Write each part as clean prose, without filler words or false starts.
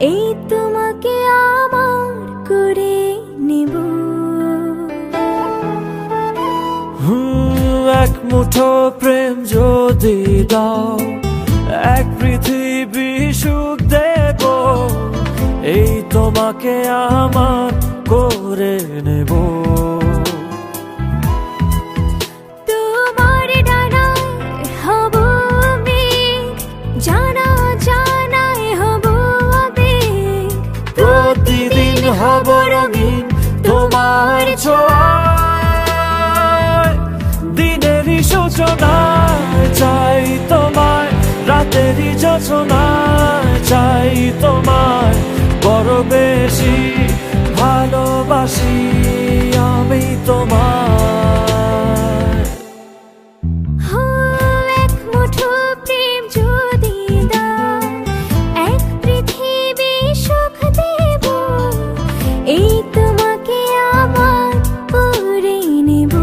এই তোমাকে আমার করে নেব। এক মুঠো প্রেম যদি দাও, এক পৃথিবী সুখ দেব, এই তোমাকে আমার করে নেব। তোমার ডানায় হব মেঘ, জানা জানায় হব আবেগ, প্রতিদিন হব রঙিন তোমার ছোঁয়ায়। দিনেরই সূচনায় চাই তোমায়, রাতেরই যোচনায় চাই তোমায়, বড় বেশি ভালোবাসি আমি তোমায়। এক মুঠো প্রেম যদি দাও, এক পৃথিবী সুখ দেব, এই তোমাকে আমার করে নেব।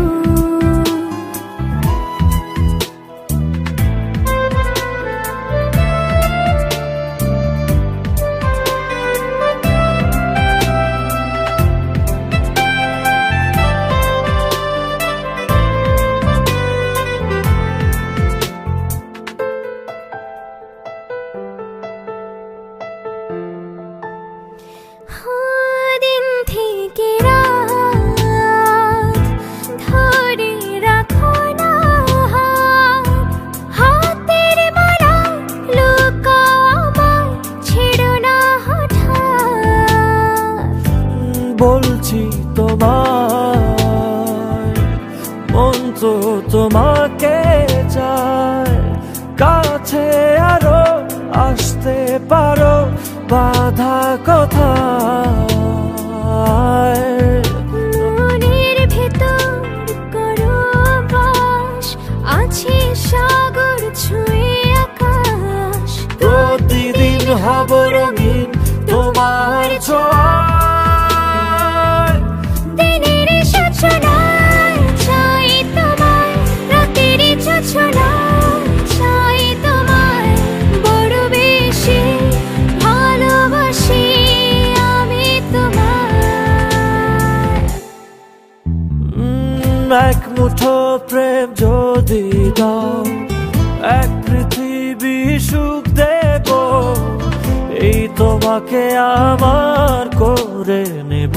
দিন থেকে রাত ধরে রাখো না হাত, হাতের মালা লুকাও আমার, ছেড়ো না হঠাৎ। বলছি তোমায়, মন তো তোমাকে চায়, কাছে আরো আসতে পারো, বাধা কোথায়। মনের ভেতর করো বাস, আছে সাগর ছুঁয়ে আকাশ, প্রতিদিন হব রঙিন তোমার ছোঁয়ায়। দিনের সূচনায় চাই তোমায়, রাতের যোচনায় চাই তোমায়, বড় বেশি ভালোবাসি আমি তোমায়। এক মুঠো প্রেম যদি দাও, এক পৃথিবী সুখ দেব, এই তোমাকে আমার করে নেব।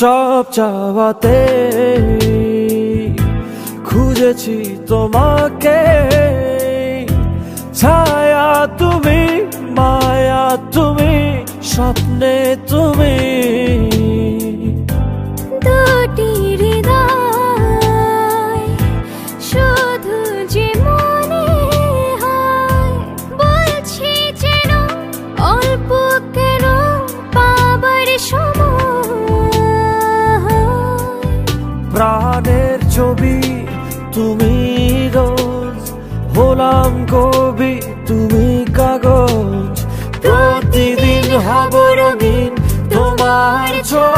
সব চাওয়াতে খুঁজেছি তোমাকে, ছায়া তুমি, মায়া তুমি, স্বপ্নে তুমি। দুটি হৃদয় শুধু যে মনে হয়, বলছি যেন অল্প কেন পাবার সময়। প্রাণের ছবি তুমি রোজ, হলাম কবি তুমি কাগজ, প্রতিদিন হব রঙিন তোমার ছোঁয়া।